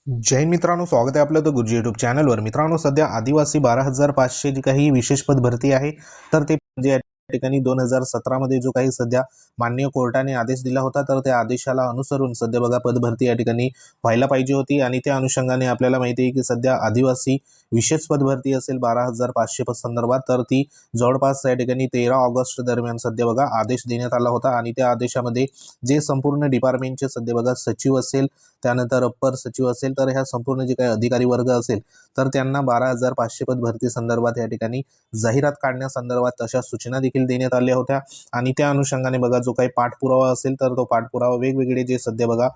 जय हिंद मित्रांनो, स्वागत आहे आपलं तर गुरुजी यूट्यूब चॅनलवर। मित्रांनो, सध्या आदिवासी 12,500 जी काही विशेष पद भरती आहे, तर ते म्हणजे या ठिकाणी 2017 मध्ये जो काही सध्या माननीय कोर्टाने आदेश दिला होता, तर त्या आदेशाला अनुसरून सध्या बघा पद भरती या ठिकाणी व्हायला पाहिजे होती। आणि त्या अनुषंगाने आपल्याला माहिती आहे की सध्या आदिवासी विशेष पद भरती असेल 12,500 पद संदर्भात, तर ती जवळपास या ठिकाणी 13 ऑगस्ट दरम्यान सध्या बघा आदेश देण्यात आला होता। आणि त्या आदेशामध्ये जे संपूर्ण डिपार्टमेंटचे सध्या बघा सचिव असेल, त्यानंतर अप्पर सचिव असेल, तर ह्या संपूर्ण जे काही अधिकारी वर्ग असेल, तर त्यांना 12,500 पद भरती संदर्भात या ठिकाणी जाहिरात काढण्यासंदर्भात तशा सूचना देखील देण्यात आल्या होत्या। आणि त्या अनुषंगाने बघा जो काही पाठपुरावा असेल, तर तो पाठपुरावा वेगवेगळे जे सध्या बघा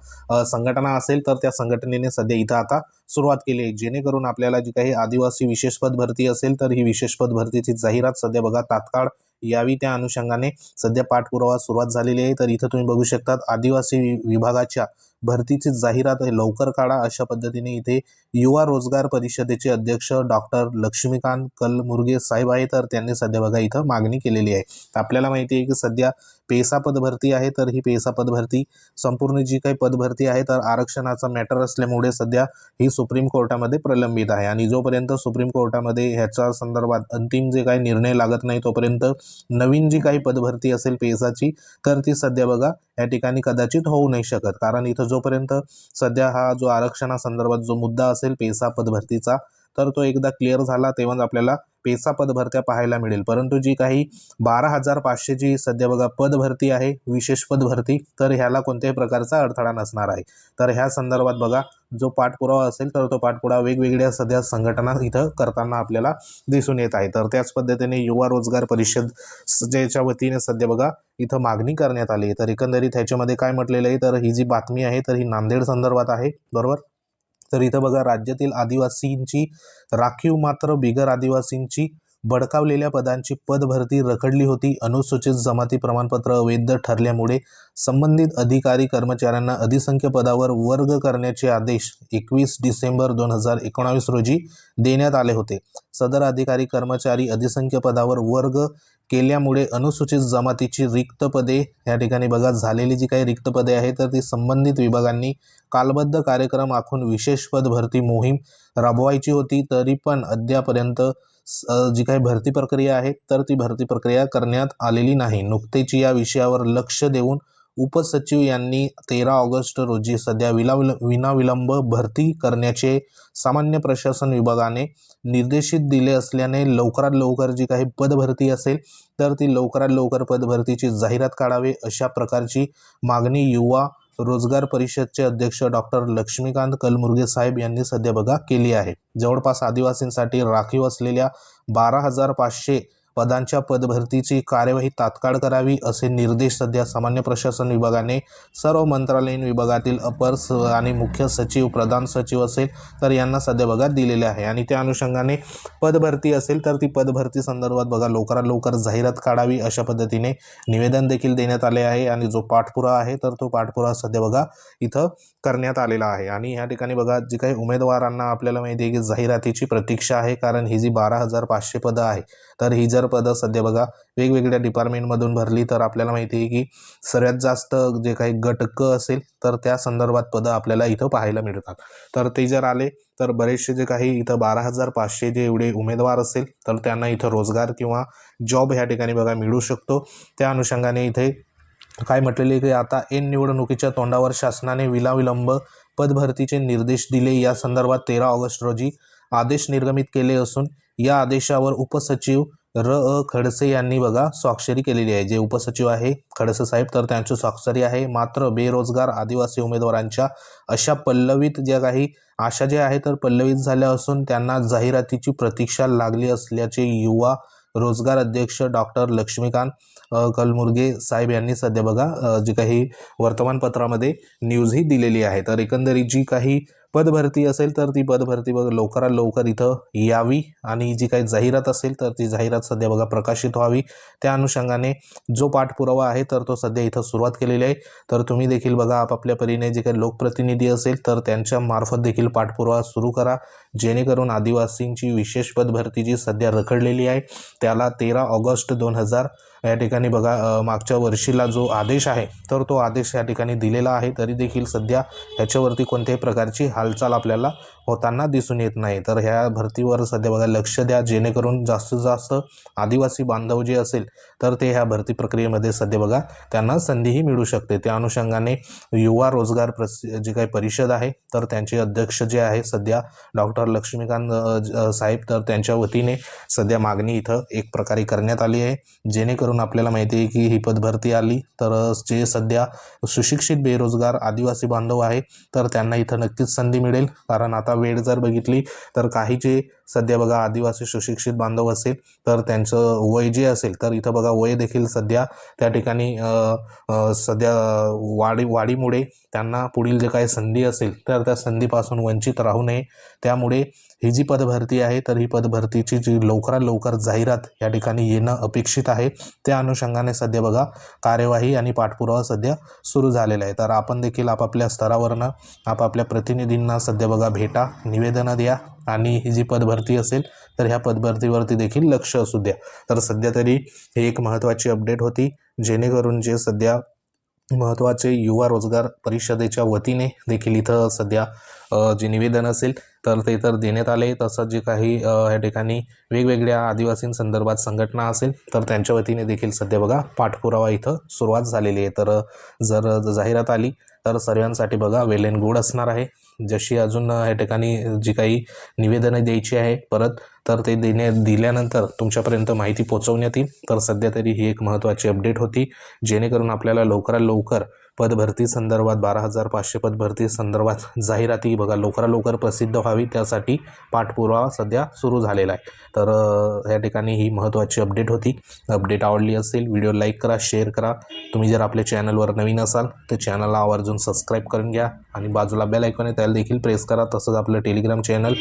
संघटना असेल, तर त्या संघटनेने सध्या इथं आता सुरुवात केली आहे, जेणेकरून आपल्याला जी काही आदिवासी विशेष पद भरती असेल, तर ही विशेष पद भरतीची जाहिरात सध्या बघा तात्काळ यावी, त्या अनुषंगाने सध्या पाठपुरावा सुरुवात झालेली आहे। तर इथं तुम्ही बघू शकतात आदिवासी विभागाच्या भरतीची जाहिरात लवकर काढा, अशा पद्धतीने इथे युवा रोजगार परिषदेचे अध्यक्ष डॉक्टर लक्ष्मीकांत कलमुर्गे साहेब आहे, तर त्यांनी सध्या बघा इथं मागणी केलेली आहे। तर आपल्याला माहिती आहे की सध्या पेसा पद भरती आहे, तर ही पेसा पद भरती संपूर्ण जी काही पद भरती आहे, तर आरक्षणाचा मॅटर असल्यामुळे सध्या ही सुप्रीम कोर्टामध्ये प्रलंबित आहे। आणि जोपर्यंत सुप्रीम कोर्टामध्ये ह्याच्या संदर्भात अंतिम जे काही निर्णय लागत नाही, तोपर्यंत नवीन जी काही पद भरती असेल पेसाची, तर ती सध्या बघा या ठिकाणी कदाचित होऊ नाही शकत। कारण इथं जोपर्यंत सध्या हा जो आरक्षणासंदर्भात जो मुद्दा असेल पेसा पद भरतीचा, तर तो एकदा क्लिअर झाला तेव्हाच आपल्याला पेसा पद भरत्या पाहायला मिळेल। परंतु जी काही 12,500 जी सध्या बघा पद भरती आहे, विशेष पद भरती, तर ह्याला कोणत्याही प्रकारचा अडथळा नसणार आहे। तर ह्या संदर्भात बघा जो पाठपुरावा असेल, तर तो पाठपुरावा वेगवेगळ्या सध्या संघटना इथं करताना आपल्याला दिसून येत आहे। तर त्याच पद्धतीने युवा रोजगार परिषद ज्याच्या वतीने सध्या बघा इथं मागणी करण्यात आली। तर एकंदरीत ह्याच्यामध्ये काय म्हटलेलं आहे, तर ही जी बातमी आहे, तर ही नांदेड संदर्भात आहे, बरोबर। तर इथं बघा राज्यातील आदिवासींची राखीव मात्र बिगर आदिवासींची बडकावलेल्या पदांची पद भरती रखडली होती। अनुसूचित जमाती प्रमाणपत्र अवैध ठरल्यामुळे संबंधित अधिकारी कर्मचाऱ्यांना अधिसंख्य पदावर वर्ग करण्याचे आदेश 21 डिसेंबर 2019 रोजी देण्यात आले होते। सदर अधिकारी कर्मचारी अधिसंख्य पदावर वर्ग केल्यामुळे अनुसूचित जमातीची रिक्त पदे या ठिकाणी बघा झालेली जी काही रिक्त पदे आहेत, तर ती संबंधित विभागांनी कालबद्ध कार्यक्रम आखून विशेष पद भरती मोहीम राबवायची होती। तरी पण अद्यापर्यंत जी काही भरती प्रक्रिया आहे, तर ती भरती प्रक्रिया करण्यात आलेली नाही। नुकतेच या विषयावर लक्ष देऊन उपसचिव यांनी 13 ऑगस्ट रोजी सध्या विनाविलंब भरती करण्याचे सामान्य प्रशासन विभागाने निर्देशित दिले असल्याने लवकरात लवकर जी काही पद भरती असेल, तर ती लवकरात लवकर पद भरतीची जाहिरात काढावी, अशा प्रकारची मागणी युवा रोजगार परिषदचे अध्यक्ष डॉक्टर लक्ष्मीकांत कलमुर्गे साहेब यांनी सध्या बघा केली आहे। जवळपास आदिवासींसाठी राखीव असलेल्या 12,500 पदांच्या पदभरतीची कार्यवाही तात्काळ करावी, असे निर्देश सध्या सामान्य प्रशासन विभागाने सर्व मंत्रालयीन विभागातील अपर आणि मुख्य सचिव, प्रधान सचिव असेल, तर यांना सध्या बघा दिलेले आहे। आणि त्या अनुषंगाने पदभरती असेल, तर ती पदभरती संदर्भात बघा लवकरात लवकर जाहिरात काढावी, अशा पद्धतीने निवेदन देखील देण्यात आले आहे। आणि जो पाठपुरावा आहे, तर तो पाठपुरावा सध्या बघा इथं करण्यात आलेला आहे। आणि या ठिकाणी बघा जी काही उमेदवारांना आपल्याला माहिती आहे की जाहिरातीची प्रतीक्षा आहे, कारण ही जी 12,500 पदं आहे, तर ही जर पदं सध्या बघा वेगवेगळ्या डिपार्टमेंटमधून भरली, तर आपल्याला माहिती आहे की सर्वात जास्त जे काही गटक असेल, तर त्या संदर्भात पदं आपल्याला इथं पाहायला मिळतात। तर ते जर आले, तर बरेचसे जे काही इथं 12,500 जे एवढे उमेदवार असेल, तर त्यांना इथं रोजगार किंवा जॉब ह्या ठिकाणी बघा मिळू शकतो। त्या अनुषंगाने इथे काय म्हटलेले की आता ऐन निवडणुकीच्या तोंडावर शासनाने विनाविलंब पदभरतीचे निर्देश दिले। या संदर्भात 13 ऑगस्ट रोजी आदेश निर्गमित केले असून या आदेशावर उपसचिव खडसे यांनी बघा स्वाक्षरी केलेली आहे। जे उपसचिव आहे खडसे साहेब, तर त्यांची स्वाक्षरी आहे। मात्र बेरोजगार आदिवासी उमेदवारांच्या अशा पल्लवित ज्या काही आशा ज्या आहेत, तर पल्लवित झाल्या असून त्यांना जाहिरातीची प्रतीक्षा लागली असल्याचे युवा रोजगार अध्यक्ष डॉक्टर लक्ष्मीकांत कलमुर्गे साहेब यांनी सध्या बघा जी काही वर्तमानपत्रामध्ये न्यूजही दिलेली आहे। तर एकंदरीत जी काही पदभरती असेल, तर ती पदभरती बघा लवकरात लवकर इथं यावी, आणि जी काही जाहिरात असेल, तर ती जाहिरात सध्या बघा प्रकाशित व्हावी। त्या अनुषंगाने जो पाठपुरावा आहे, तर तो सध्या इथं सुरुवात केलेली आहे। तर तुम्ही देखील बघा आपापल्या परीने जे काही लोकप्रतिनिधी असेल, तर त्यांच्या मार्फत देखील पाठपुरावा सुरू करा, जेणेकरून आदिवासींची विशेष पदभरती जी सध्या रखडलेली आहे, त्याला 13 ऑगस्ट या ठिकाणी बघा मागच्या वर्षीला जो आदेश आहे तर तो आदेश या ठिकाणी दिलेला आहे, तरी देखील सध्या ह्याच्यावरती कोणत्याही प्रकारची हालचाल आपल्याला होताना दिसून येत नाही। तर ह्या भरतीवर सध्या बघा लक्ष द्या, जेणेकरून जास्तीत जास्त आदिवासी बांधव जे असेल तर ते ह्या भरती प्रक्रियेमध्ये सध्या बघा त्यांना संधीही मिळू शकते। त्या अनुषंगाने युवा रोजगार जी काही परिषद आहे तर त्यांचे अध्यक्ष जे आहे सध्या डॉक्टर लक्ष्मीकांत साहेब, तर त्यांच्या वतीने सध्या मागणी इथं एक प्रकारे करण्यात आली आहे, जेणेकरून आपल्याला माहिती आहे की ही पदभरती आली तर जे सध्या सुशिक्षित बेरोजगार आदिवासी बांधव आहे तर त्यांना इथं नक्कीच संधी मिळेल। कारण आता वेळ जर बघितली तर काही जे सध्या बघा आदिवासी सुशिक्षित बांधव असेल तर त्यांचं वय जे असेल तर इथं बघा वय देखील सध्या त्या ठिकाणी सध्या वाढीमुळे त्यांना पुढील जे काही संधी असेल तर त्या संधीपासून वंचित राहू नये। त्यामुळे ही जी पदभरती आहे तर ही पदभरतीची जी लवकरात लवकर जाहिरात या ठिकाणी येणं अपेक्षित आहे। त्या अनुषंगाने सध्या बघा कार्यवाही आणि पाठपुरावा सध्या सुरू झालेला आहे। तर आपण देखील आपापल्या स्तरावरनं आपापल्या प्रतिनिधींना सध्या बघा भेटा, निवेदनं द्या आणि ही जी पदभरती असेल तर ह्या पदभरतीवरती देखील लक्ष असू द्या। तर सध्या तरी ही एक महत्त्वाची अपडेट होती, जेणेकरून जे सध्या महत्त्वाचे युवा रोजगार परिषदेच्या वतीने देखील इथं सध्या जे निवेदन असेल तर ते तर देण्यात आले। तसंच जे काही या ठिकाणी वेगवेगळ्या आदिवासींसंदर्भात संघटना असेल तर त्यांच्या वतीने देखील सध्या बघा पाठपुरावा इथं सुरुवात झालेली आहे। तर जर जाहिरात आली तर सर्वांसाठी बघा वेल एंड गुड असणार आहे। जशी अजून या ठिकाणी जी काही निवेदनं द्यायची आहे परत तर ते दिल्यानंतर तुमच्यापर्यंत माहिती पोहोचवण्यात येईल। तर सध्या तरी ही एक महत्त्वाची अपडेट होती, जेणेकरून आपल्याला लवकरात लवकर पदभरती संदर्भात 12,500 पदभरती संदर्भात जाहिराती बघा लवकरात लवकर प्रसिद्ध व्हावी, त्यासाठी पाठपुरावा सध्या सुरू झालेला आहे। तर या ठिकाणी ही महत्त्वाची अपडेट होती। अपडेट आवडली असेल व्हिडिओ लाईक करा, शेअर करा। तुम्ही जर आपल्या चॅनलवर नवीन असाल तर चॅनलला आवर्जून सबस्क्राईब करून घ्या आणि बाजूला बेल आयकॉन आहे त्याला देखील प्रेस करा। तसंच आपलं टेलिग्राम चॅनल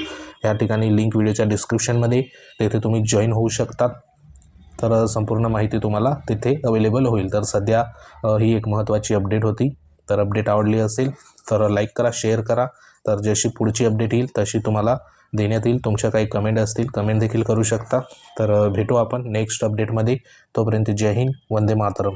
या ठिकाणी लिंक व्हिडिओच्या डिस्क्रिप्शनमध्ये, तेथे तुम्ही जॉईन होऊ शकतात। तर संपूर्ण माहिती तुम्हाला तिथे अवेलेबल होईल। तर सध्या ही एक महत्त्वाची अपडेट होती। तर अपडेट आवडली असेल तर लाईक करा, शेअर करा। तर जशी पुढची अपडेट येईल तशी तुम्हाला देण्यात येईल। तुमच्या काही कमेंट असतील कमेंट देखील करू शकता। तर भेटू आपण नेक्स्ट अपडेटमध्ये। तोपर्यंत जय हिंद, वंदे मातरम।